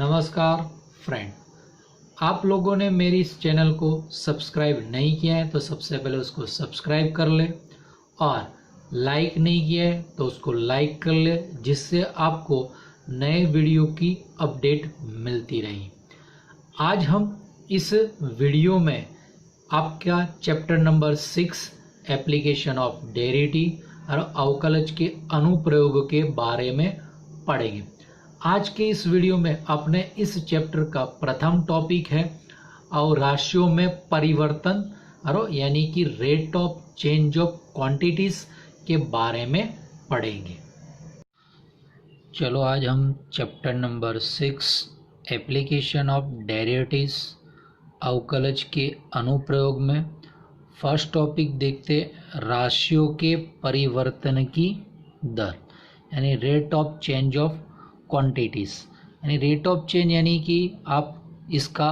नमस्कार फ्रेंड, आप लोगों ने मेरी इस चैनल को सब्सक्राइब नहीं किया है तो सबसे पहले उसको सब्सक्राइब कर ले और लाइक नहीं किया है तो उसको लाइक कर ले, जिससे आपको नए वीडियो की अपडेट मिलती रही। आज हम इस वीडियो में आपका chapter number 6 application of derivative और अवकलज के अनुप्रयोग के बारे में पढ़ेंगे। आज के इस वीडियो में अपने इस चैप्टर का प्रथम टॉपिक है और राशियों में परिवर्तन और यानी कि rate of change of quantities के बारे में पढ़ेंगे। चलो आज हम chapter number 6 application of derivatives अवकलज के अनुप्रयोग में फर्स्ट टॉपिक देखते, राशियों के परिवर्तन की दर यानी rate of change of quantities. यानी रेट ऑफ चेंज यानी कि आप इसका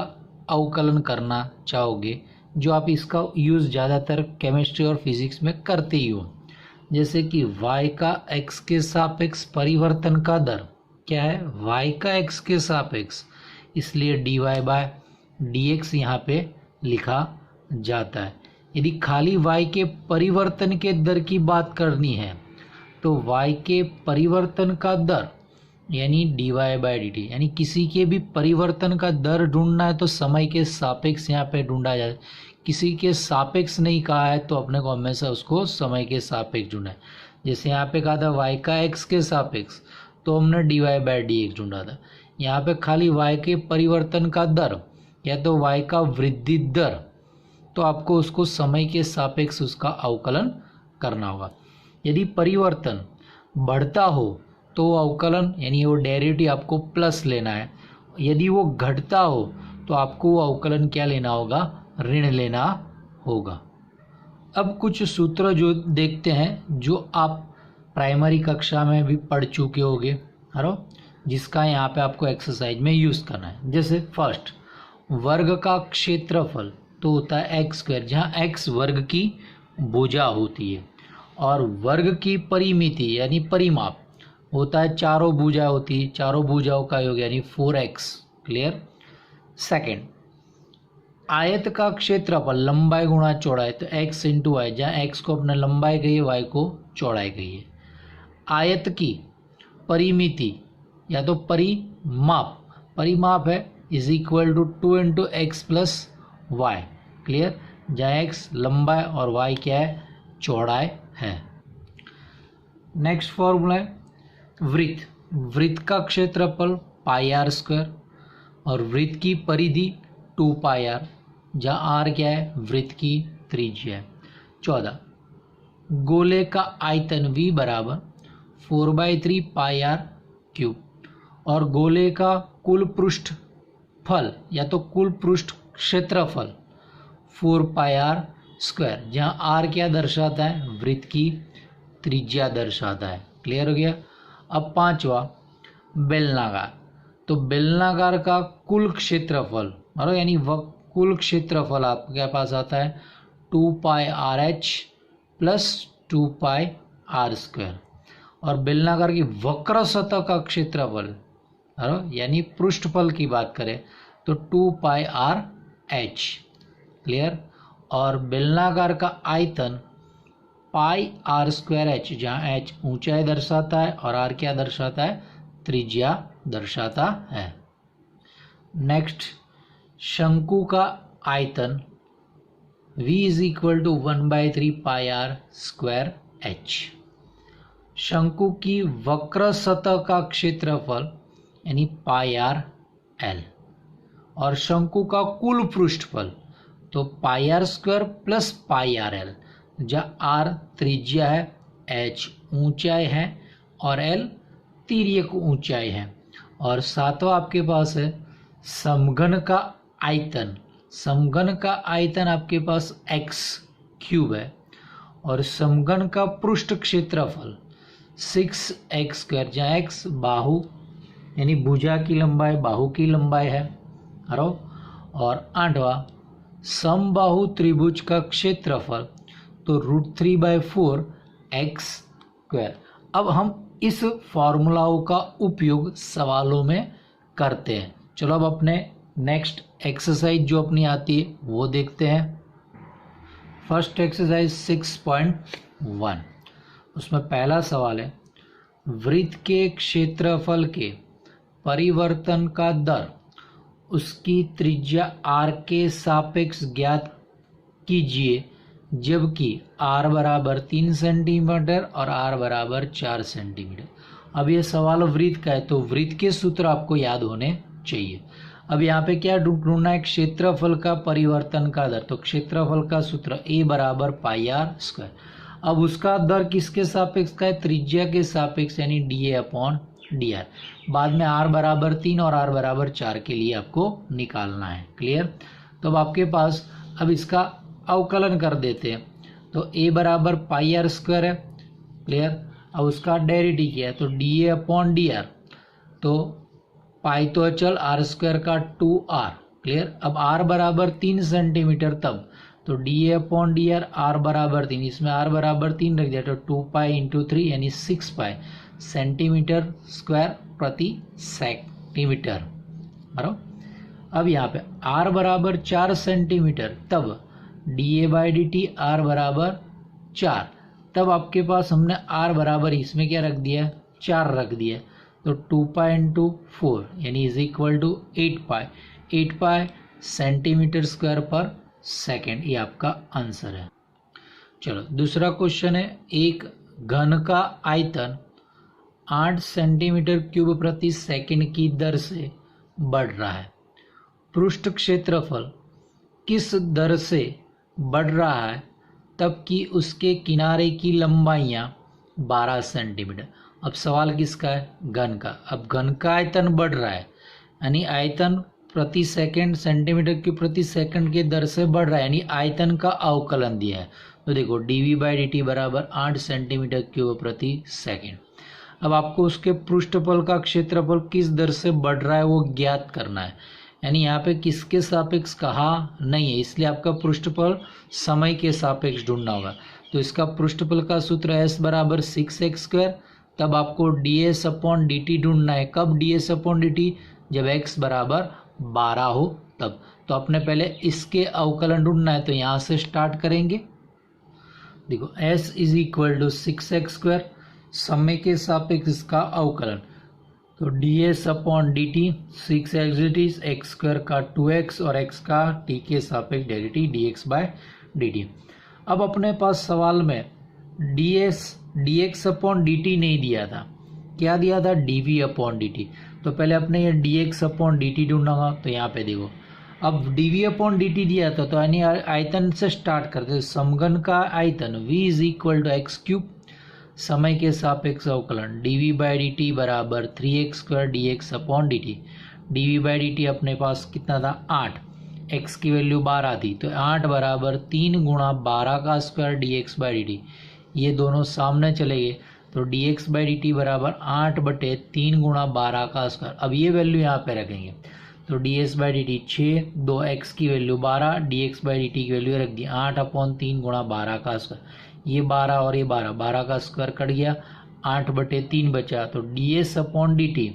अवकलन करना चाहोगे, जो आप इसका यूज़ ज़्यादातर केमिस्ट्री और फिजिक्स में करते ही हो। जैसे कि y का x के सापेक्ष परिवर्तन का दर क्या है, y का x के सापेक्ष, इसलिए dy/dx यहाँ पे लिखा जाता है। यदि खाली y के परिवर्तन के दर की बात करनी है तो y के परिवर्तन का दर यानी dy/dt, यानी किसी के भी परिवर्तन का दर ढूंढना है तो समय के सापेक्ष यहाँ पे ढूंढा जाए। किसी के सापेक्ष नहीं कहा है तो अपने को हमेशा उसको समय के सापेक्ष ढूंढना है। जैसे यहाँ पे कहा था y का x के सापेक्ष, तो हमने dy/dx ढूंढा था। यहाँ पे खाली y के परिवर्तन का दर या तो y का वृद्धि दर, तो आपको उसको समय के सापेक्ष उसका अवकलन करना होगा। यदि परिवर्तन बढ़ता हो तो अवकलन यानी वो डेरिवेटिव आपको प्लस लेना है। यदि वो घटता हो तो आपको वो अवकलन क्या लेना होगा, ऋण लेना होगा। अब कुछ सूत्र जो देखते हैं जो आप प्राइमरी कक्षा में भी पढ़ चुके होंगे, जिसका यहाँ पे आपको एक्सरसाइज में यूज़ करना है। जैसे फर्स्ट, वर्ग का क्षेत्रफल तो होता है x², जहाँ x वर्ग की भुजा होती है, और वर्ग की परिमिति यानी परिमाप होता है चारों भुजा होती है, चारों भुजाओं का योग यानी 4x। क्लियर। सेकंड, आयत का क्षेत्रफल लंबाई गुणा चौड़ाई तो x इंटू वाई, जहाँ x को अपने लंबाई गई है, y को चौड़ाई गई है। आयत की परिमिति या तो परिमाप है is equal to 2 into x plus y. Clear. जहाँ x लंबाई और y क्या है, चौड़ाई है। नेक्स्ट फॉर्मूला है वृत्त का क्षेत्रफल πr² और वृत्त की परिधि 2πr, जहाँ r क्या है, वृत्त की त्रिज्या है। 14, गोले का आयतन v बराबर 4/3 πr³ और गोले का कुल पृष्ठफल या तो कुल पृष्ठ क्षेत्रफल 4πr², जहाँ r क्या दर्शाता है, वृत्त की त्रिज्या दर्शाता है। क्लियर हो गया। अब पांचवा, बेलनाकार, तो बेलनाकार का कुल क्षेत्रफल यानी कुल क्षेत्रफल आपके पास आता है 2πrh प्लस 2πr², और बेलनाकार की वक्र सतह का क्षेत्रफल यानी पृष्ठफल की बात करें तो 2πrh। क्लियर। और बेलनाकार का आयतन πr²h, जहाँ h ऊंचाई दर्शाता है और r क्या दर्शाता है, त्रिज्या दर्शाता है। नेक्स्ट, शंकु का आयतन v is equal to 1/3 πr²h। शंकु की वक्र सतह का क्षेत्रफल यानी πrl, और शंकु का कुल पृष्ठफल तो πr² प्लस πrl, जहाँ r त्रिज्या है, h ऊंचाई है और l तिर्यक ऊंचाई है। और सातवां आपके पास है समघन का आयतन। समघन का आयतन आपके पास x³ है और समघन का पृष्ठ क्षेत्रफल 6x², जहाँ x बाहु यानी भुजा की लंबाई, बाहु की लंबाई है। और आठवां, समबाहु त्रिभुज का क्षेत्रफल तो √3/4 x²। अब हम इस फॉर्मूलाओं का उपयोग सवालों में करते हैं। चलो अब अपने नेक्स्ट एक्सरसाइज जो अपनी आती है वो देखते हैं। फर्स्ट एक्सरसाइज 6.1, उसमें पहला सवाल है, वृत्त के क्षेत्रफल के परिवर्तन का दर उसकी त्रिज्या r के सापेक्ष ज्ञात कीजिए जबकि r बराबर 3 सेंटीमीटर और r बराबर 4 सेंटीमीटर। अब ये सवाल वृत्त का है तो वृत्त के सूत्र आपको याद होने चाहिए। अब यहाँ पे क्या ढूंढना है, क्षेत्रफल का परिवर्तन का दर, तो क्षेत्रफल का सूत्र a बराबर पाई आर स्क्वायर। अब उसका दर किसके सापेक्ष का है, त्रिज्या के सापेक्ष यानी dA अपॉन dr। बाद में r बराबर 3 और r बराबर 4 के लिए आपको निकालना है। क्लियर। तो अब आपके पास अब इसका अवकलन कर देते हैं, तो a बराबर पाई आर स्क्वायर है। क्लियर। अब उसका डेरिवेटिव किया है तो dA अपॉन dr, तो पाई तो अचल आर स्क्वायर का 2r। क्लियर। अब r बराबर 3 सेंटीमीटर तब तो dA अपॉन dr, r बराबर 3, इसमें r बराबर 3 रख दिया तो 2 पाई इंटू 3 यानी 6 पाई सेंटीमीटर स्क्वायर प्रति सेंटीमीटर। बराबर। अब यहाँ पे r बराबर 4 सेंटीमीटर तब dA by d T r बराबर 4, तब आपके पास हमने r बराबर इसमें क्या रख दिया, 4 रख दिया, तो 2 पाई इंटू 4 यानी is equal to 8 pi centimetre square per second. ये आपका आंसर है। चलो दूसरा क्वेश्चन है, एक घन का आयतन 8 सेंटीमीटर क्यूब प्रति सेकंड की दर से बढ़ रहा है। पृष्ठ क्षेत्रफल किस दर से बढ़ रहा है तब कि उसके किनारे की लंबाइयाँ 12 सेंटीमीटर। अब सवाल किसका है, घन का। अब घन का आयतन बढ़ रहा है यानी आयतन प्रति सेकंड सेंटीमीटर क्यूब प्रति सेकंड के दर से बढ़ रहा है यानी आयतन का अवकलन दिया है। तो देखो dV बाई डी टी बराबर 8 सेंटीमीटर क्यूब प्रति सेकंड। अब आपको उसके पृष्ठफल का क्षेत्रफल किस दर से बढ़ रहा है वो ज्ञात करना है, यानी यहाँ पे किसके सापेक्ष कहा नहीं है, इसलिए आपका पृष्ठफल समय के सापेक्ष ढूंढना होगा। तो इसका पृष्ठफल का सूत्र है s बराबर 6x स्क्वायर, तब आपको ds अपॉन डी टी ढूंढना है। कब ds अपॉन डी टी, जब x बराबर 12 हो तब। तो अपने पहले इसके अवकलन ढूंढना है, तो यहाँ से स्टार्ट करेंगे। देखो s is equal to 6x square, समय के सापेक्ष इसका अवकलन, तो ds upon d t 6x x square का 2x और x का t के सापेक्ष डेरिवेटिव dx बाय dt। अब अपने पास सवाल में dx अपॉन dt नहीं दिया था, क्या दिया था, dv अपॉन dt। तो पहले अपने ये dx अपॉन dt ढूंढना, तो यहाँ पे देखो अब dv अपॉन dt दिया था, तो यानी आयतन से स्टार्ट करते हैं। समघन का आयतन v is equal to x cube, समय के सापेक्ष अवकलन dv बाई डी टी बराबर 3x square dx upon d T. dv by d T अपने पास कितना था, 8, x की वैल्यू 12 थी, तो 8 बराबर 3 गुणा 12 का square dx by d T. ये दोनों सामने चले गए तो dx बाई डी टी बराबर 8 बटे 3 गुणा 12 का स्क्वायर। अब ये वैल्यू यहाँ पे रखेंगे तो ds by d T 6, 2x की value 12, dx by d T की वैल्यू रख दी 8 अपॉन 3 गुणा 12 का स्क्वायर। ये 12 और ये 12 का स्क्वायर कट गया, 8 बटे 3 बचा, तो ds अपॉन डी टी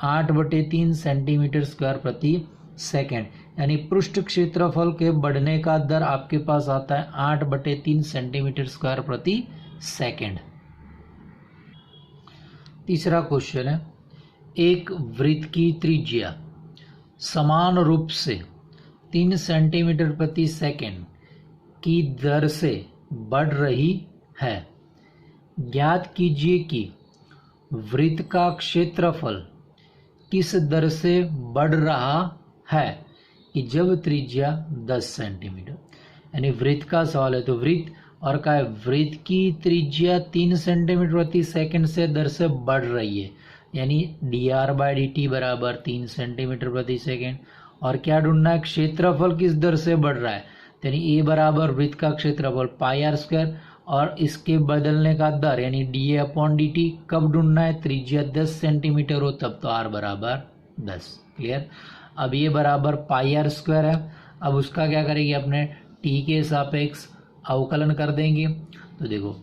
8 बटे 3 सेंटीमीटर स्क्वायर प्रति सेकेंड, यानी पृष्ठ क्षेत्रफल के बढ़ने का दर आपके पास आता है 8 बटे 3 सेंटीमीटर स्क्वायर प्रति सेकेंड। तीसरा क्वेश्चन है, एक वृत्त की त्रिज्या समान रूप से 3 सेंटीमीटर प्रति सेकेंड की दर से बढ़ रही है। ज्ञात कीजिए कि वृत्त का क्षेत्रफल किस दर से बढ़ रहा है कि जब त्रिज्या 10 सेंटीमीटर, यानी वृत्त का सवाल है। तो वृत्त और का है, वृत्त की त्रिज्या 3 सेंटीमीटर प्रति सेकंड से दर से बढ़ रही है, यानी dr बाई डी टी बराबर 3 सेंटीमीटर प्रति सेकंड। और क्या ढूंढना है, क्षेत्रफल किस दर से बढ़ रहा है, यानी a बराबर वृत्त का क्षेत्रफल पाई आर स्क्वायर और इसके बदलने का दर यानी dA अपॉन डी टी। कब ढूंढना है, त्रिज्या 10 सेंटीमीटर हो तब, तो r बराबर 10। क्लियर। अब ये बराबर पाई आर स्क्वायर है, अब उसका क्या करेंगे, अपने t के सापेक्ष अवकलन कर देंगे। तो देखो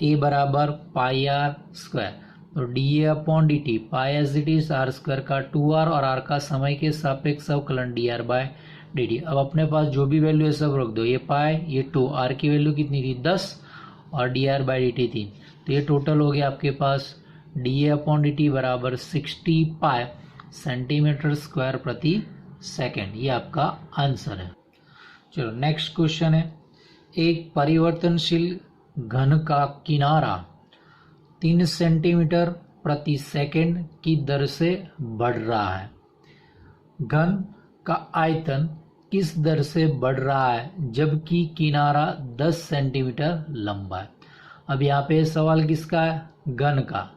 a बराबर पाई आर स्क्वायर, तो dA/dt pi as it is r square का 2r और r का समय के सापेक्ष अवकलन dr/dt। अब अपने पास जो भी वैल्यू है सब रख दो, ये पाई, ये 2, r की वैल्यू कितनी थी 10 और dr/dt थी, तो ये टोटल हो गया आपके पास dA/dt बराबर 60 पाई सेंटीमीटर स्क्वायर प्रति सेकेंड। ये आपका आंसर है। चलो नेक्स्ट क्वेश्चन है, एक परिवर्तनशील घन का किनारा 3 सेंटीमीटर प्रति सेकेंड की दर से बढ़ रहा है। घन का आयतन किस दर से बढ़ रहा है जबकि किनारा 10 सेंटीमीटर लंबा है। अब यहाँ पे सवाल किसका है, घन का,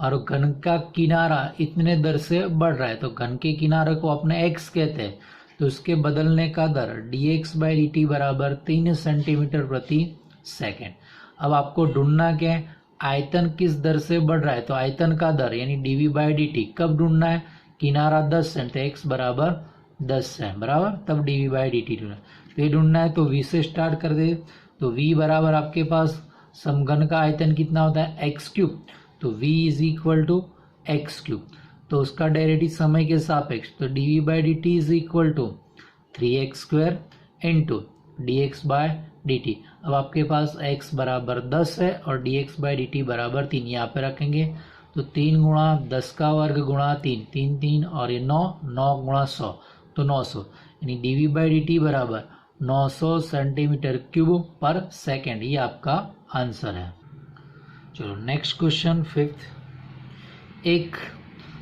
और घन का किनारा इतने दर से बढ़ रहा है, तो घन के किनारे को अपने x कहते हैं, तो उसके बदलने का दर dx/dt बराबर 3 सेंटीमीटर प्रति सेकेंड। अब आपको ढूंढना क्या है, आयतन किस दर से बढ़ रहा है, तो आयतन का दर यानी dv/dt कब ढूंढना है, किनारा 10 सेंट, तो x बराबर 10 है बराबर, तब dv/dt ढूंढना, तो ये ढूंढना है। तो v से स्टार्ट कर दे, तो v बराबर आपके पास समघन का आयतन कितना होता है x3, तो v is equal to x3, तो उसका डेरिवेटिव समय के सापेक्ष, तो dv/dt is equal to 3x² into dx/dt। अब आपके पास x बराबर 10 है और dx/dt बराबर 3, यहाँ पे रखेंगे, तो 3 गुणा 10 का वर्ग गुणा 3, 3 3 और ये 9, 9 गुणा 100, तो 900, यानी dv/dt बराबर 900 सेंटीमीटर क्यूब पर सेकेंड। ये आपका आंसर है। चलो नेक्स्ट क्वेश्चन 5th, एक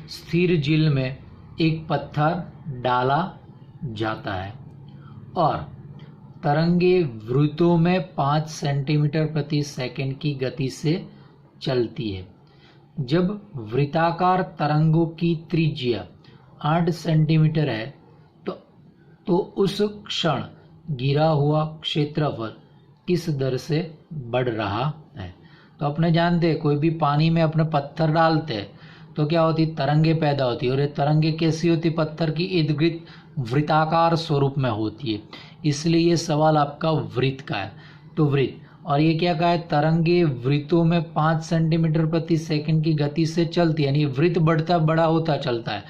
स्थिर झील में एक पत्थर डाला जाता है और तरंगे वृत्तों में 5 सेंटीमीटर प्रति सेकंड की गति से चलती है। जब वृत्ताकार तरंगों की त्रिज्या 8 सेंटीमीटर है तो उस क्षण गिरा हुआ क्षेत्रफल किस दर से बढ़ रहा है। तो अपने जानते हैं कोई भी पानी में अपने पत्थर डालते हैं तो क्या होती, तरंगे पैदा होती है, और ये तरंगे कैसी होती, पत्थर की इर्द गिर्द वृत्ताकार स्वरूप में होती है, इसलिए ये सवाल आपका वृत्त का है। तो वृत्त, और ये क्या कहा है, तरंगे वृत्तों में 5 सेंटीमीटर प्रति सेकंड की गति से चलती है, यानी वृत्त बड़ा होता चलता है,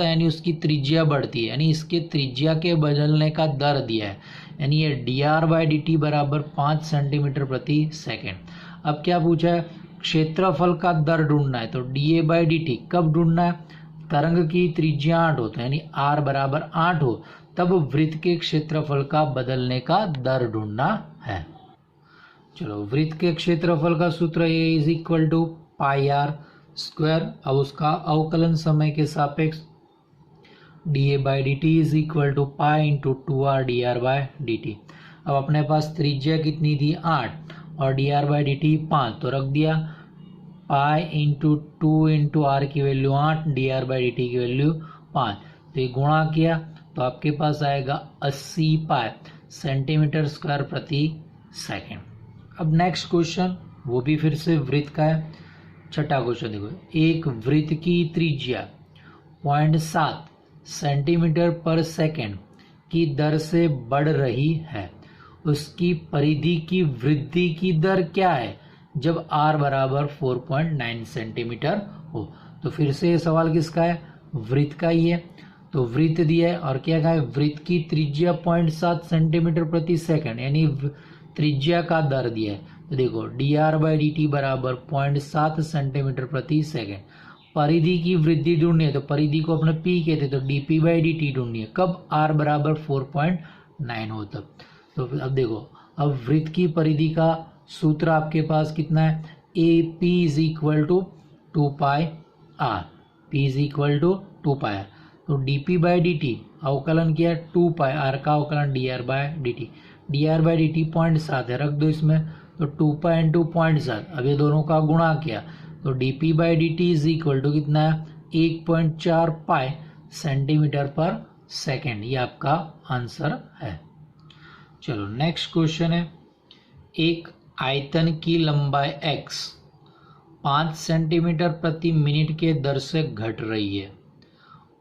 यानी उसकी त्रिज्या बढ़ती है, यानी इसके त्रिज्या के बदलने का दर दिया है, यानी ये dr/dt बराबर 5 सेंटीमीटर प्रति सेकेंड। अब क्या पूछा है, क्षेत्रफल का दर ढूंढना है, तो dA/dt कब ढूंढना है, तरंग की त्रिज्या 8 हो, तो यानी r बराबर 8 हो, तब वृत्त के क्षेत्रफल का बदलने का दर ढूंढना है। चलो वृत्त के क्षेत्रफल का सूत्र ये is equal to pi r square. अब उसका अवकलन समय के सापेक्ष dA/dt is equal to pi into 2r dr/dt। अब अपने पास त्रिज्या कितनी थी 8 और dr/dt 5, तो रख दिया पाई इंटू 2 इंटू आर की वैल्यू 8, dr/dt की वैल्यू 5, तो ये गुणा किया तो आपके पास आएगा 80 पाई सेंटीमीटर स्क्वायर प्रति सेकेंड। अब नेक्स्ट क्वेश्चन वो भी फिर से वृत्त का है। छठा क्वेश्चन देखो, एक वृत्त की त्रिज्या 0.7 सेंटीमीटर पर सेकेंड की दर से बढ़ रही है, उसकी परिधि की वृद्धि की दर क्या है जब r बराबर 4.9 सेंटीमीटर हो। तो फिर से ये सवाल किसका है, वृत्त का ही है। तो वृत्त दिया है और क्या कहा है, वृत्त की त्रिज्या 0.7 सेंटीमीटर प्रति सेकंड, यानी त्रिज्या का दर दिया है। तो देखो dr/dt बराबर 0.7 सेंटीमीटर प्रति सेकंड। परिधि की वृद्धि ढूंढनी है, तो परिधि को अपने p कहते, तो dp/dt ढूंढनी है कब r बराबर 4.9 हो तब। तो अब देखो, अब वृत्त की परिधि का सूत्र आपके पास कितना है, AP is equal to 2 pi r, P is equal to 2 pi r. तो dp/dt अवकलन किया 2 पाई आर का अवकलन dr/dt, dr/dt 0.7 है, रख दो इसमें, तो 2 पाई इंटू 0.7, अब ये दोनों का गुणा किया तो dp/dt इज इक्वल टू कितना है 1.4 पाई सेंटीमीटर पर सेकेंड। ये आपका आंसर है। चलो नेक्स्ट क्वेश्चन है, एक आयतन की लंबाई x 5 सेंटीमीटर प्रति मिनट के दर से घट रही है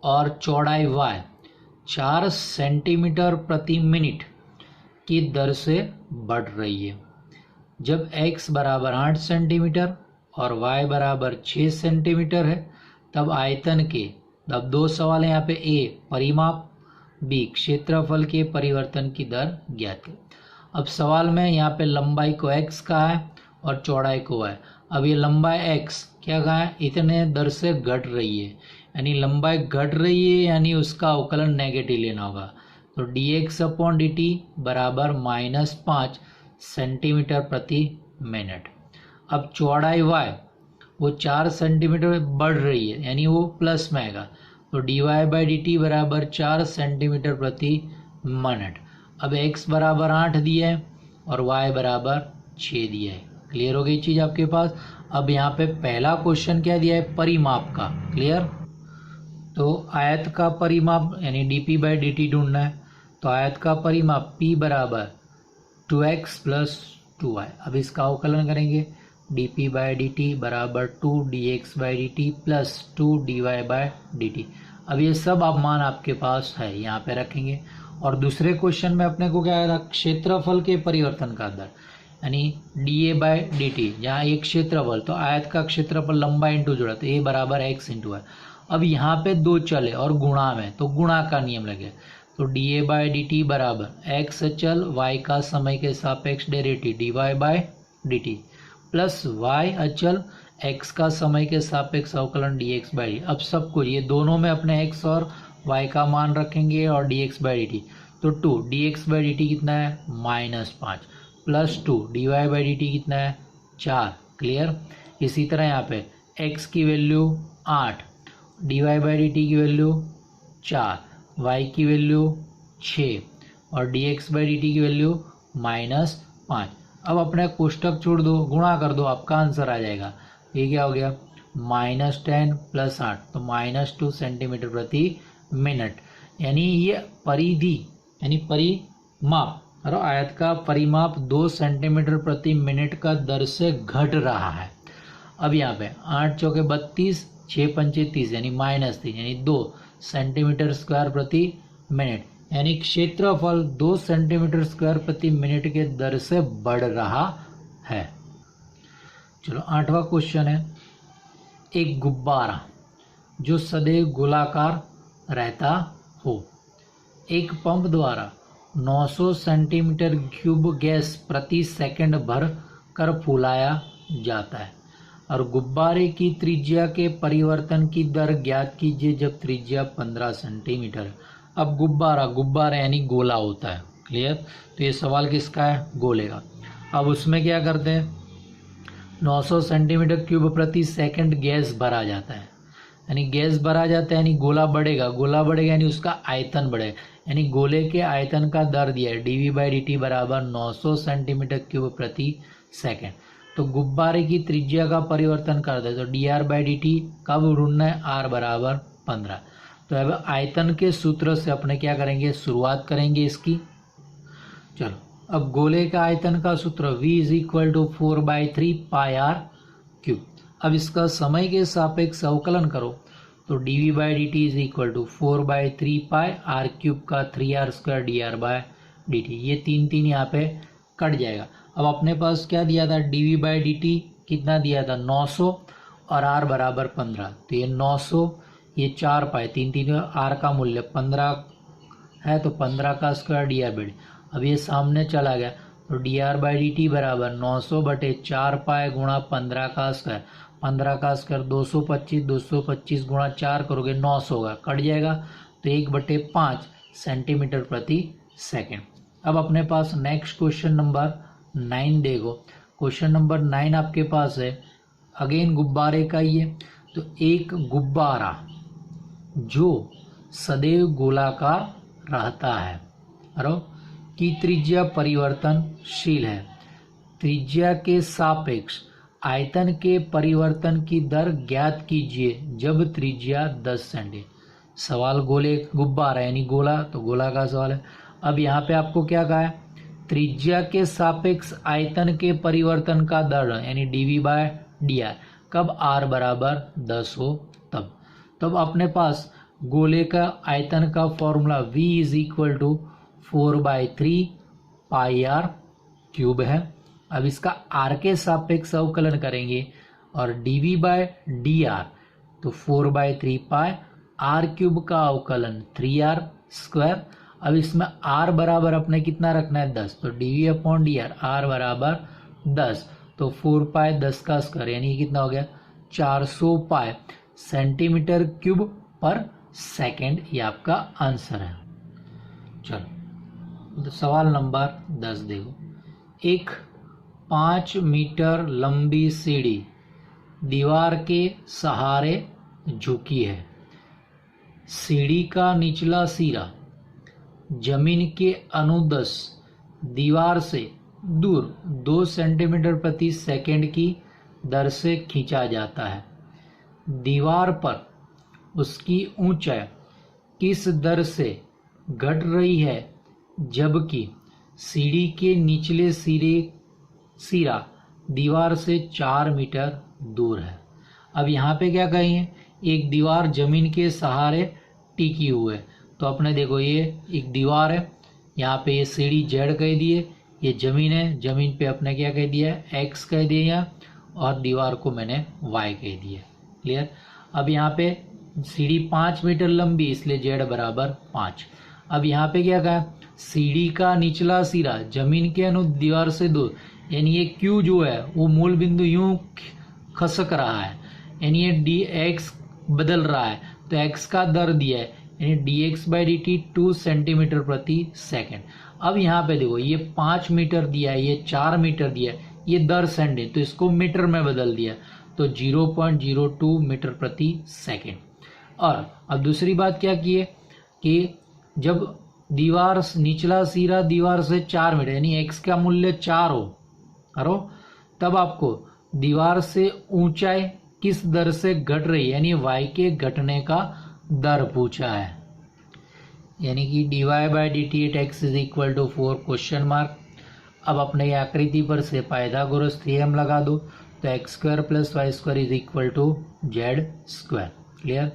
और चौड़ाई y 4 सेंटीमीटर प्रति मिनट की दर से बढ़ रही है। जब x बराबर 8 सेंटीमीटर और y बराबर 6 सेंटीमीटर है, तब आयतन के, अब दो सवाल है यहाँ पे, a परिमाप, b क्षेत्रफल के परिवर्तन की दर ज्ञात है। अब सवाल में यहाँ पे लंबाई को x कहा है और चौड़ाई को y। अब ये लंबाई x क्या कहा है, इतने दर से घट रही है, यानी लंबाई घट रही है, यानी उसका अवकलन नेगेटिव लेना होगा। तो dx अपॉन dt बराबर -5 सेंटीमीटर प्रति मिनट। अब चौड़ाई y वो 4 सेंटीमीटर बढ़ रही है, यानी वो प्लस में आएगा, तो dy बाई dt बराबर 4 सेंटीमीटर प्रति मिनट। अब x बराबर 8 दिया है और y बराबर 6 दिया है। क्लियर हो गई चीज़ आपके पास। अब यहाँ पे पहला क्वेश्चन क्या दिया है, परिमाप का। क्लियर। तो आयत का परिमाप यानी dp बाई dt ढूंढना है। तो आयत का परिमाप p बराबर 2x प्लस 2y। अब इसका अवकलन करेंगे, dp बाई dt बराबर 2 dx by dt plus 2 dy by dt। अब ये सब आप मान आपके पास है, यहाँ पे रखेंगे। और दूसरे क्वेश्चन में अपने को क्या आया था, क्षेत्रफल के परिवर्तन का दर, यानी dA बाई dt, जहाँ एक क्षेत्रफल, तो आयत का क्षेत्रफल लंबा इंटू जुड़ा, तो a बराबर x इंटू है। अब यहाँ पे दो चले और गुणा में, तो गुणा का नियम लगे, तो dA बाई dt बराबर x अचल y का समय के सापेक्ष derivative dy by dt plus y अचल x का समय के सापेक्ष अवकलन dx बाई dt। अब सब कुछ ये दोनों में अपने x और y का मान रखेंगे और dx बाई dt, तो 2 dx बाई dt कितना है, -5 प्लस 2 dy बाई dt कितना है, 4। क्लियर। इसी तरह यहाँ पे x की वैल्यू 8, dy बाई dt की वैल्यू 4, y की वैल्यू 6 और dx बाई dt की वैल्यू -5। अब अपने कोष्टक छोड़ दो, गुणा कर दो, आपका आंसर आ जाएगा। ये क्या हो गया, -10 प्लस 8, तो -2 सेंटीमीटर प्रति मिनट। यानी ये परिधि यानी परिमाप, और आयत का परिमाप 2 सेंटीमीटर प्रति मिनट का दर से घट रहा है। अब यहाँ पे 8 चौके 32, 6 पंचे 30, यानी -3, यानी 2 सेंटीमीटर स्क्वायर प्रति मिनट, यानी क्षेत्रफल 2 सेंटीमीटर स्क्वायर प्रति मिनट के दर से बढ़ रहा है। चलो 8वां क्वेश्चन है, एक गुब्बारा जो सदैव गोलाकार रहता हो, एक पंप द्वारा 900 सेंटीमीटर क्यूब गैस प्रति सेकंड भर कर फुलाया जाता है, और गुब्बारे की त्रिज्या के परिवर्तन की दर ज्ञात कीजिए जब त्रिज्या 15 सेंटीमीटर है। अब गुब्बारा यानी गोला होता है। क्लियर। तो ये सवाल किसका है, गोले का। अब उसमें क्या करते हैं, 900 सेंटीमीटर क्यूब प्रति सेकंड गैस भरा जाता है, यानी गैस भरा जाता है, यानी गोला बढ़ेगा यानी उसका आयतन बढ़ेगा, यानी गोले के आयतन का दर दिया है dV बाई dt बराबर 900 सेंटीमीटर क्यूब प्रति सेकंड। तो गुब्बारे की त्रिज्या का परिवर्तन कर दे, तो dr बाई dt कब ढूंढना है, r बराबर 15। तो अब आयतन के सूत्र से अपने क्या करेंगे, शुरुआत करेंगे इसकी। चलो, अब गोले का आयतन का सूत्र v is equal to 4/3 pi r cube. अब इसका समय के सापेक्ष अवकलन करो, तो dv by dt is equal to 4/3 pi r cube का 3r square dr by dt। ये 3 यहाँ पे कट जाएगा। अब अपने पास क्या दिया था, dv बाई dt कितना दिया था, 900 और r बराबर 15। तो ये 900, ये 4 पाई, 3 r का मूल्य 15 है, तो 15 का स्क्वायर dr बाई dt। अब ये सामने चला गया, तो dr बाई dt बराबर 900/4 पाई गुणा 15 का स्क्वायर, 15 का स्क्वायर 225, 225 गुणा 4 करोगे 900 होगा, कट जाएगा, तो 1/5 सेंटीमीटर प्रति सेकंड। अब अपने पास नेक्स्ट क्वेश्चन नंबर 9 देखो। क्वेश्चन नंबर 9 आपके पास है, अगेन गुब्बारे का ही है। तो एक गुब्बारा जो सदैव गोलाकार रहता है और की त्रिज्या परिवर्तनशील है, त्रिज्या के सापेक्ष आयतन के परिवर्तन की दर ज्ञात कीजिए जब त्रिज्या 10 सेंटीमीटर। सवाल गोले गुब्बारा यानी गोला, तो गोला का सवाल है। अब यहाँ पे आपको क्या कहा है, त्रिज्या के सापेक्ष आयतन के परिवर्तन का दर यानी dv बाय dr कब r बराबर 10 हो तब अपने पास गोले का आयतन का formula v is equal to 4/3 pi r cube है। अब इसका r के सापेक्ष अवकलन करेंगे, और dv बाय dr तो 4/3 पाई r क्यूब का अवकलन 3r स्क्वायर। अब इसमें r बराबर अपने कितना रखना है 10, तो dv अपॉन dr r बराबर 10 तो 4 पाई 10 का स्क्वायर यानी कितना हो गया 400 पाई सेंटीमीटर क्यूब पर सेकेंड। ये आपका आंसर है। चलो तो सवाल नंबर 10 देखो। एक 5 मीटर लंबी सीढ़ी दीवार के सहारे झुकी है। सीढ़ी का निचला सिरा जमीन के अनुदस दीवार से दूर 2 सेंटीमीटर प्रति सेकंड की दर से खींचा जाता है। दीवार पर उसकी ऊंचाई किस दर से घट रही है जबकि सीढ़ी के निचले सिरा दीवार से 4 मीटर दूर है। अब यहाँ पे क्या कहेंगे, एक दीवार जमीन के सहारे टिकी हुई है। तो अपने देखो ये एक दीवार है, यहाँ पे ये सीढ़ी जेड कह दिए, ये जमीन है, जमीन पे अपने क्या कह दिया है एक्स कह दिया और दीवार को मैंने वाई कह दिया। क्लियर। अब यहाँ पे सीढ़ी 5 मीटर लंबी इसलिए जेड बराबर 5। अब यहाँ पे क्या कहा, सीढ़ी का निचला सिरा जमीन के अनु दीवार से दूर, यानी ये क्यू जो है वो मूल बिंदु यूं खसक रहा है, यानी ये डी एक्स बदल रहा है तो एक्स का दर दिया है यानी dx by d T 2 centimetre प्रति सेकेंड। अब यहाँ पे देखो ये 5 मीटर दिया है, ये 4 मीटर दिया है, ये दर सेंड है तो इसको मीटर में बदल दिया तो 0.02 मीटर प्रति सेकेंड। और अब दूसरी बात क्या की है कि जब दीवार निचला सिरा दीवार से 4 मीटर यानी x का मूल्य 4 हो तब आपको दीवार से ऊंचाई किस दर से घट रही है यानी y के घटने का दर पूछा है, यानी कि dy by d t at x is equal to 4 question mark. अब अपने आकृति पर से पाइथागोरस थ्योरम लगा दो तो x square plus Y square is equal to z square. Clear.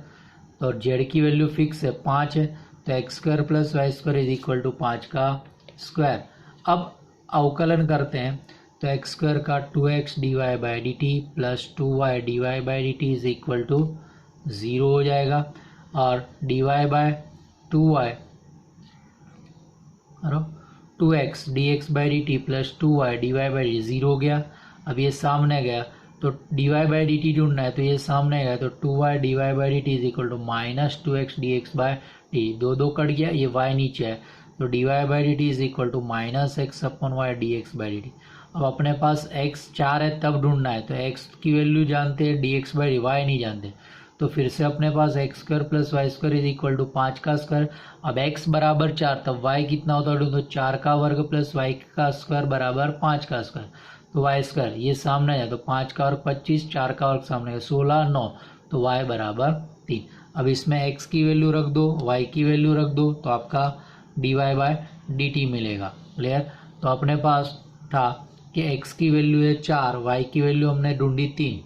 तो जेड की वैल्यू फिक्स है 5 है तो x square plus Y square is equal to 5 का स्क्वायर। अब अवकलन करते हैं तो एक्स स्क्वायर का 2x d y by d t plus 2y d y by d t is equal to 0 हो जाएगा और d y by 2y 2x d x by d t plus 2y d y by d 0 हो गया। अब ये सामने गया तो d y by d t ढूंढना है तो ये सामने गया तो 2y d y by d t is equal to minus 2x d x by d, दो कट गया, ये y नीचे है तो d y by d t is equal to minus x upon y d x by d t. अब अपने पास x 4 है तब ढूंढना है तो x की वैल्यू जानते हैं, D x by D Y नहीं जानते तो फिर से अपने पास X square plus Y square is equal to 5 का स्क्वायर। अब x बराबर 4 तब y कितना होता है तो 4 का वर्ग प्लस y का स्क्वायर बराबर 5 का स्क्वायर तो y स्क्वायर ये सामने है तो 5 का वर्ग 25, 4 का वर्ग सामने है 16, 9 तो y बराबर 3। अब इसमें x की वैल्यू रख दो, y की वैल्यू रख दो तो आपका dy बाय डी टी मिलेगा। क्लियर। तो अपने पास था कि x की वैल्यू है 4, y की वैल्यू हमने ढूंढी 3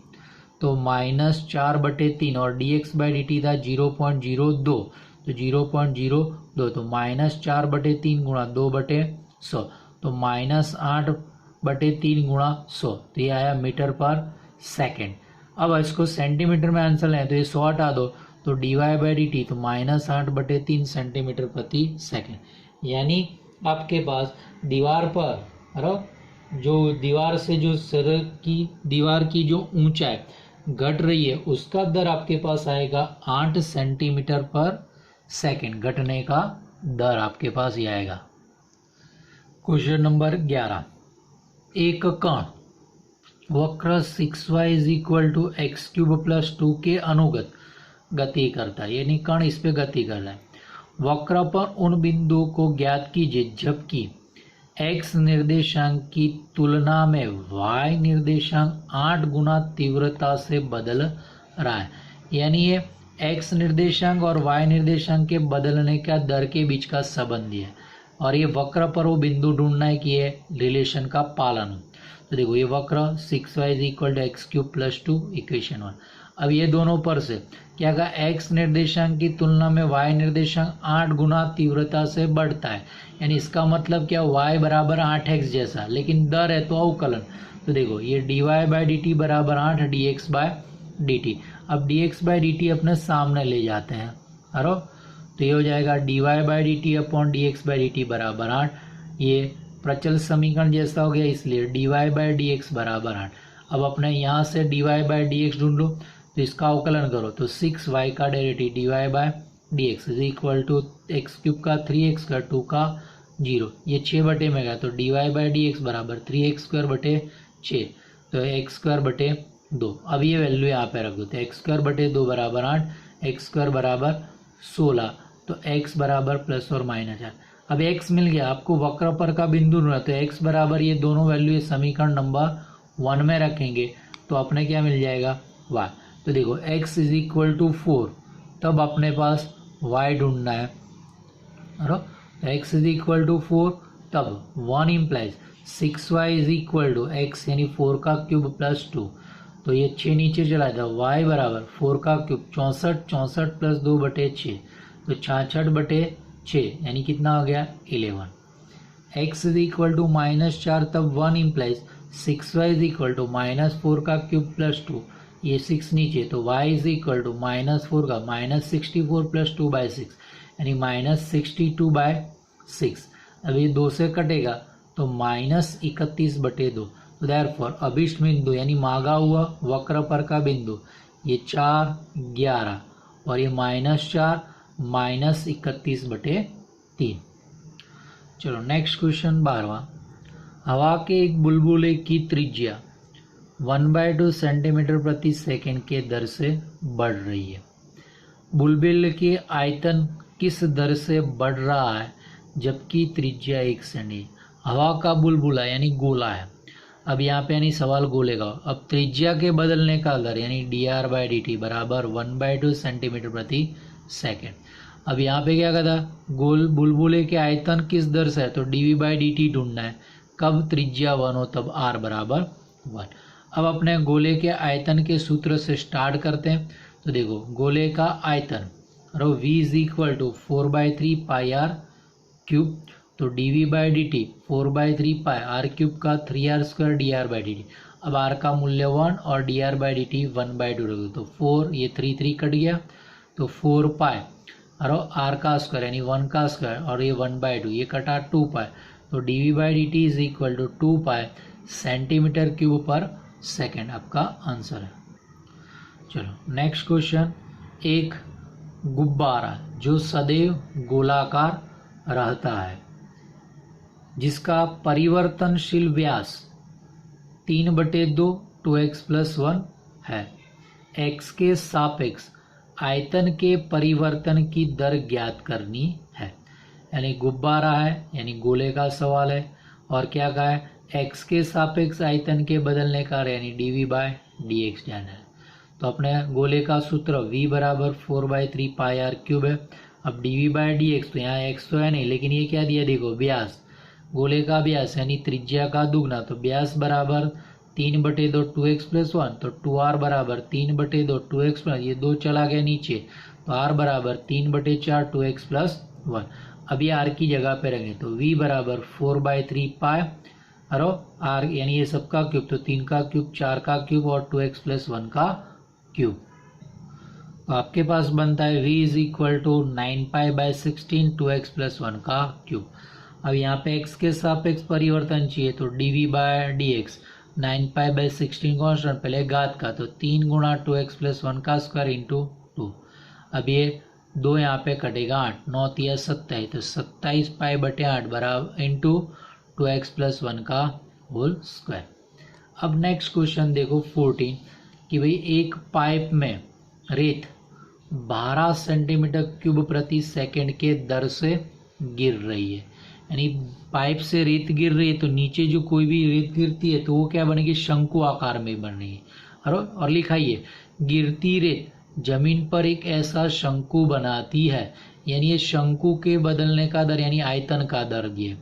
तो -4/3 और dx बाई डी टी था 0.02 तो 0.02 तो -4/3 गुणा 2/100 तो -8/3 गुणा 100 तो ये आया मीटर पर सेकेंड। अब इसको सेंटीमीटर में आंसर लें तो ये 100 हटा दो तो dy बाई डी टी तो -8/3 सेंटीमीटर प्रति सेकेंड। यानी आपके पास दीवार पर जो दीवार से जो सिर की दीवार की जो ऊंचाई घट रही है उसका दर आपके पास आएगा 8 सेंटीमीटर पर सेकेंड, घटने का दर आपके पास ये आएगा। Question number 11। एक कण वक्र 6y is equal to x cube plus 2 के अनुगत गति करता है, यानी कण इस पे गति कर रहा है। वक्र पर उन बिंदुओं को ज्ञात कीजिए जबकि x निर्देशांक की तुलना में y निर्देशांक 8 गुना तीव्रता से बदल रहा है, यानी ये x निर्देशांक और y निर्देशांक के बदलने का दर के बीच का संबंध है और ये वक्र पर वो बिंदु ढूंढना है कि ये रिलेशन का पालन। तो देखो ये वक्र 6y is equal to x cube plus 2 equation 1। अब ये दोनों पर से क्या कहा, x निर्देशांक की तुलना में y निर्देशांक 8 गुना तीव्रता से बढ़ता है, यानी इसका मतलब क्या y बराबर 8x जैसा, लेकिन दर है तो अवकलन तो देखो ये dy बाई डी टी बराबर 8 dx बाय डी टी। अब dx बाई डी टी अपने सामने ले जाते हैं, अरो तो ये हो जाएगा dy by d T upon dx by d T बराबर 8। ये प्रचल समीकरण जैसा हो गया, इसलिए dy बाई डी एक्स बराबर 8। अब अपने यहाँ से dy बाई डी एक्स ढूंढ लो, तो इसका अवकलन करो तो 6y का derivative dy by d x is equal to x cube का 3x का 2 का 0, ये 6 बटे में गया तो dy बाई डी एक्स बराबर 3x स्क्वायर बटे 6, तो x स्क्वायर बटे 2। अब ये वैल्यू यहाँ पे रख दो तो x स्क्वायर बटे 2 बराबर 8, x स्क्वायर बराबर 16, तो x बराबर प्लस और माइनस 8। अब x मिल गया, आपको वक्र पर का बिंदु ढूंढना, तो x बराबर ये दोनों वैल्यू ये समीकरण नंबर 1 में रखेंगे तो अपने क्या मिल जाएगा y। तो देखो x इज इक्वल टू 4, तब अपने पास y ढूंढना है, x इज इक्वल टू 4, तब 1 implies 6y is equal to x यानी 4 का क्यूब प्लस 2, तो ये 6 नीचे चला था, y बराबर 4 का क्यूब 64, 64 प्लस 2 बटे 6, तो 66 बटे 6 यानी कितना हो गया 11। x इज इक्वल टू -4, तब 1 implies 6y is equal to -4 का क्यूब प्लस 2, ये 6 नीचे, तो y इज इक्वल टू -4 का -64 प्लस 2 बाई 6 यानी -62 बाई 6। अब ये 2 से कटेगा तो -31 बटे 2, तो देयरफॉर अभिष्ट बिंदु यानी मांगा हुआ वक्र पर का बिंदु ये 4, 11 और ये -4 -31 बटे 3। चलो नेक्स्ट क्वेश्चन 12वां। हवा के एक बुलबुले की त्रिज्या 1/2 सेंटीमीटर प्रति सेकंड के दर से बढ़ रही है। बुलबुले के आयतन किस दर से बढ़ रहा है जबकि त्रिज्या 1 सेंटीमीटर। हवा का बुलबुला यानी गोला है, अब यहाँ पे यानी सवाल गोले का। अब त्रिज्या के बदलने का दर यानी dr बाई डी टी बराबर 1/2 सेंटीमीटर प्रति सेकंड। अब यहाँ पे क्या कहता है गोल बुलबुले के आयतन किस दर से है, तो dv बाई डी टी ढूंढना है, कब त्रिज्या 1 हो तब r बराबर 1। अब अपने गोले के आयतन के सूत्र से स्टार्ट करते हैं, तो देखो गोले का आयतन v is equal to 4/3 pi r cube, तो dv by d t 4/3 pi r cube का 3r square dr by d t. अब r का मूल्य 1 और dr बाई डी टी 1/2 रख दो, तो 4 ये 3 कट गया तो 4 पाई और r का स्क्वायर यानी 1 का स्क्वायर और ये 1/2 ये कटा 2 पाई, तो dv by d t is equal to 2 pi centimetre cube per second आपका आंसर है। चलो नेक्स्ट क्वेश्चन। एक गुब्बारा जो सदैव गोलाकार रहता है जिसका परिवर्तनशील व्यास 3/2 2x + 1 है, x के सापेक्ष आयतन के परिवर्तन की दर ज्ञात करनी है। यानी गुब्बारा है यानी गोले का सवाल है, और क्या कहा है x के सापेक्ष आयतन के बदलने का यानी dv बाय dx जानना है। तो अपने गोले का सूत्र v बराबर 4/3 पाई आर क्यूब है। अब dv बाय dx, तो यहाँ x तो है नहीं लेकिन ये क्या दिया देखो व्यास, गोले का व्यास यानी त्रिज्या का दुगना, तो व्यास बराबर 3/2 2x + 1, तो 2r बराबर 3/2 2x + ये 2 चला गया नीचे, तो r बराबर 3/4 2x + 1। अब ये r की जगह पे रखें तो v बराबर 4/3 पाई और r यानी ये सबका क्यूब, तो 3 का क्यूब 4 का क्यूब और 2x + 1 का क्यूब। तो आपके पास बनता है v is equal to 9π/16 2x + 1 का क्यूब। अब यहाँ पे x के सापेक्ष परिवर्तन चाहिए, तो dv बाय dx 9π/16 कॉन्स्टेंट पहले घात का, तो 3 गुणा 2x + 1 का स्क्वायर इंटू 2। अब ये 2 यहाँ पे कटेगा 8, 9 × 27, तो 27π/8 बराबर इंटू 2x + 1 का होल स्क्वायर। अब नेक्स्ट क्वेश्चन देखो 14 कि भाई एक पाइप में रेत 12 सेंटीमीटर क्यूब प्रति सेकंड के दर से गिर रही है। यानी पाइप से रेत गिर रही है तो नीचे जो कोई भी रेत गिरती है तो वो क्या बनेगी शंकु आकार में बन रही है। और लिखाइए गिरती रेत जमीन पर एक ऐसा शंकु बनाती है, यानी ये शंकु के बदलने का दर यानी आयतन का दर दिए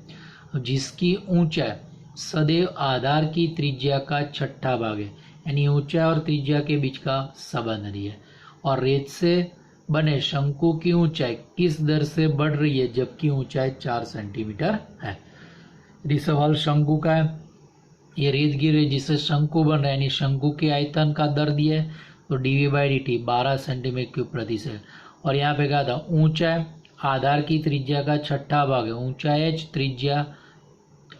जिसकी ऊंचाई सदैव आधार की त्रिज्या का 6ठा भाग है। यानी ऊंचाई और त्रिज्या के बीच का संबंध दिया है। और रेत से बने शंकु की ऊंचाई किस दर से बढ़ रही है जबकि ऊंचाई 4 सेंटीमीटर है। यदि सवाल शंकु का है ये रेतगिर है जिससे शंकु बन रहा है, यानी शंकु के आयतन का दर दिया है तो dv/dt 12 सेंटीमीटर क्यूब प्रति सेकंड। और यहाँ पे कहा था ऊंचाई आधार की त्रिज्या का छठा भाग है, ऊंचाई h त्रिज्या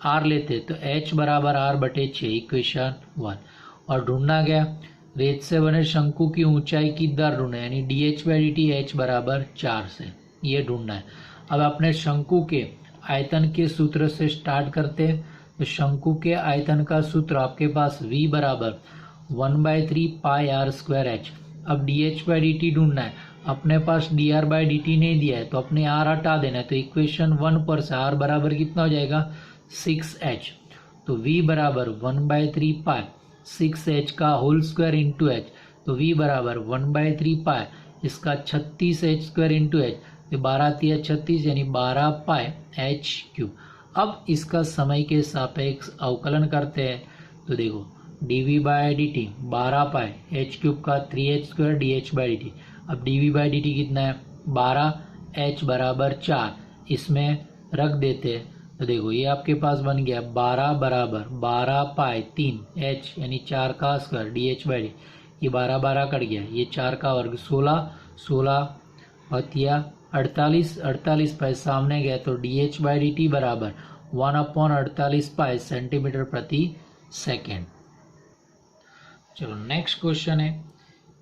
r लेते तो h बराबर r/6 इक्वेशन 1। और ढूंढना क्या, रेत से बने शंकु की ऊंचाई की दर ढूंढना, यानी dh/dt h बराबर 4 से, ये ढूंढना है। अब अपने शंकु के आयतन के सूत्र से स्टार्ट करते हैं। तो शंकु के आयतन का सूत्र आपके पास v बराबर 1/3 पाई r स्क्वायर h। अब dh/dt ढूंढना है, अपने पास dr/dt नहीं दिया है तो अपने r हटा देना है, तो इक्वेशन 1 पर से r बराबर कितना हो जाएगा 6h। तो v बराबर 1/3 पाई 6h का होल स्क्वायर इंटू h, तो v बराबर 1/3 पाई इसका 36h स्क्वायर इंटू h, तो 12×3 36 यानी 12 पाई h क्यूब। अब इसका समय के सापेक्ष अवकलन करते हैं। तो देखो dv/dt 12 पाई h क्यूब का 3h स्क्वायर dh/dt। अब dv/dt कितना है 12, h बराबर 4, इसमें रख देते हैं। तो देखो ये आपके पास बन गया 12 बराबर 12 पाई 3h यानी 4 का स्क्वायर dh/dt। ये 12 12 कट गया, ये 4 का वर्ग 16 16 बतिया 48 48 पाई सामने गया, तो dh/dt बराबर 1/48 पाई सेंटीमीटर प्रति सेकेंड। चलो नेक्स्ट क्वेश्चन है,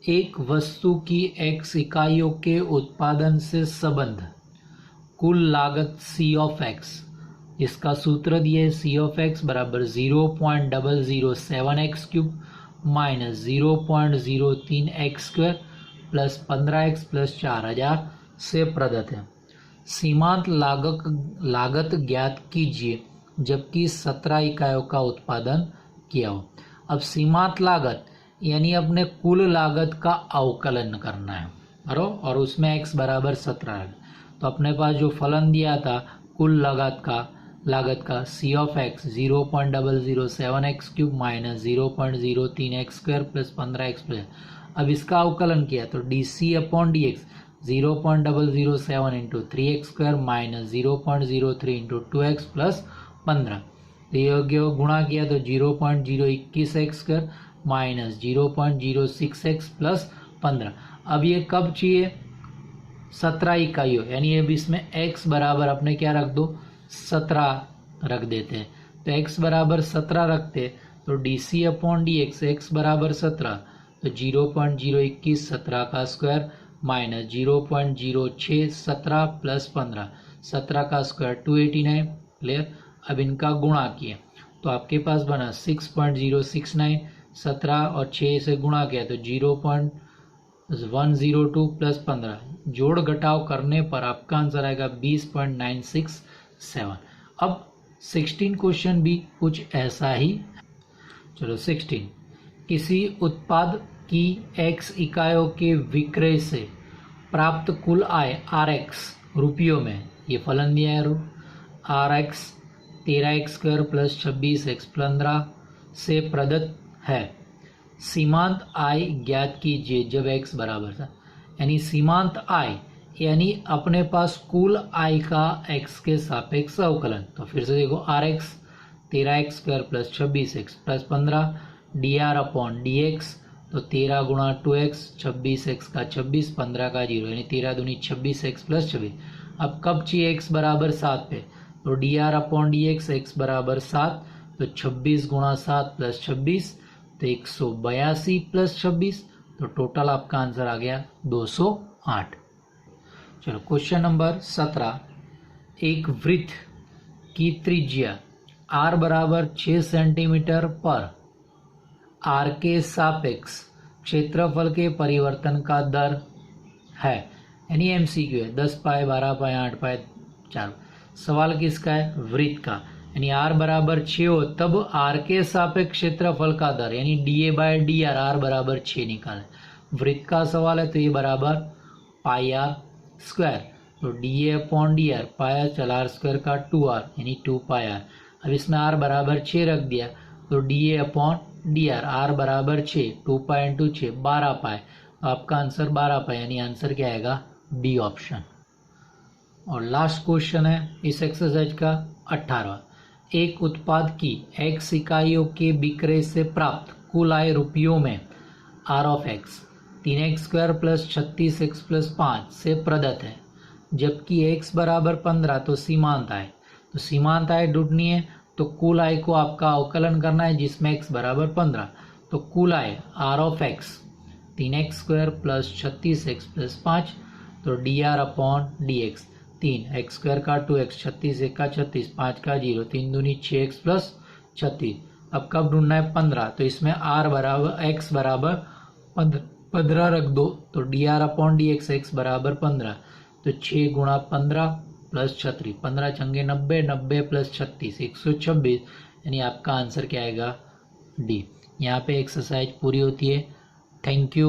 एक वस्तु की x इकाइयों के उत्पादन से संबंध कुल लागत c ऑफ x, इसका सूत्र दिया है c ऑफ x बराबर 0.007x cube minus 0.03x square plus 15x plus 4000 से प्रदत्त है। सीमांत लागत ज्ञात कीजिए जबकि 17 इकाइयों का उत्पादन किया हो। अब सीमांत लागत यानी अपने कुल लागत का अवकलन करना है बराबर, और उसमें x बराबर 17 है। तो अपने पास जो फलन दिया था कुल लागत का c of x 0.007x cube minus 0.03x square plus 15x plus, अब इसका अवकलन किया तो dc/dx 0.007 into 3x square minus 0.03 into 2x plus 15, योग्य गुणा किया तो 0.021x square minus 0.06x plus 15। अब ये कब चाहिए 17 इकाइयों, यानी अब इसमें x बराबर अपने क्या रख दो 17 रख देते हैं। तो x बराबर 17 रखते तो dc/dx x बराबर 17 तो 0.021 17 का स्क्वायर माइनस 0.06 17 प्लस 15 17 का स्क्वायर 289 क्लियर। अब इनका गुणा किया तो आपके पास बना 6.069, 17 और 6 से गुणा किया तो 0.102 प्लस 15, जोड़ घटाव करने पर आपका आंसर आएगा 20.967। अब 16 क्वेश्चन भी कुछ ऐसा ही। चलो 16, किसी उत्पाद की x इकाइयों के विक्रय से प्राप्त कुल आय rx रुपयों में, ये फलन दिया है rx 13x square plus 26x 15 से प्रदत्त है। सीमांत आय ज्ञात कीजिए जब x बराबर था, यानी सीमांत आय यानी अपने पास कुल आय का x के सापेक्ष अवकलन। तो फिर से देखो rx 13x square plus 26x plus 15 dr/dx, तो 13 गुणा 2x 26x का 26 15 का 0 यानी 13 दूनी 26x प्लस 26। अब कब चाहिए x बराबर 7 पे, तो dr/dx x बराबर 7, तो 26 गुणा 7 प्लस 26 तो 182 प्लस 26, तो टोटल आपका आंसर आ गया 208। चलो क्वेश्चन नंबर 17, एक वृत्त की त्रिज्या r बराबर 6 सेंटीमीटर पर r के सापेक्ष क्षेत्रफल के परिवर्तन का दर है, यानी MCQ है 10 पाई 12 पाई 8 पाई 4। सवाल किसका है वृत्त का, यानी r बराबर 6 हो तब r के सापेक्ष क्षेत्रफल का दर यानी dA/dr r बराबर 6 निकाले। वृत्त का सवाल है तो ये बराबर पाई r स्क्वायर, तो dA/dr पाई r चल r स्क्वायर का 2r यानी 2 पाई r। अब इसमें r बराबर 6 रख दिया तो dA/dr r बराबर 6 2 पाई इंटू 6 12 पाई, आपका आंसर 12 पाई यानी आंसर क्या आएगा डी ऑप्शन। और लास्ट क्वेश्चन है इस एक्सरसाइज का 18वां, एक उत्पाद की x इकाइयों के विक्रय से प्राप्त कुल आय रुपयों में r of x 3x² plus 36x plus 5 से प्रदत्त है, जबकि x बराबर 15 तो सीमांत आय। तो सीमांत आय ढूंढनी है तो कुल आय को आपका अवकलन करना है जिसमें x बराबर 15। तो कुल आय r of x 3x² plus 36x plus 5, तो dr अपॉन dx 3x² का 2x 36 एक का 36 5 का 0 3 दूनी 6x प्लस 36। अब कब ढूंढना है 15, तो इसमें r बराबर x बराबर 15 रख दो, तो dr अपॉन dx x बराबर 15, तो 6 गुणा 15 प्लस 36 15 चंगे 90 90 प्लस 36 126, यानी आपका आंसर क्या आएगा डी। यहाँ पे एक्सरसाइज पूरी होती है। Thank you.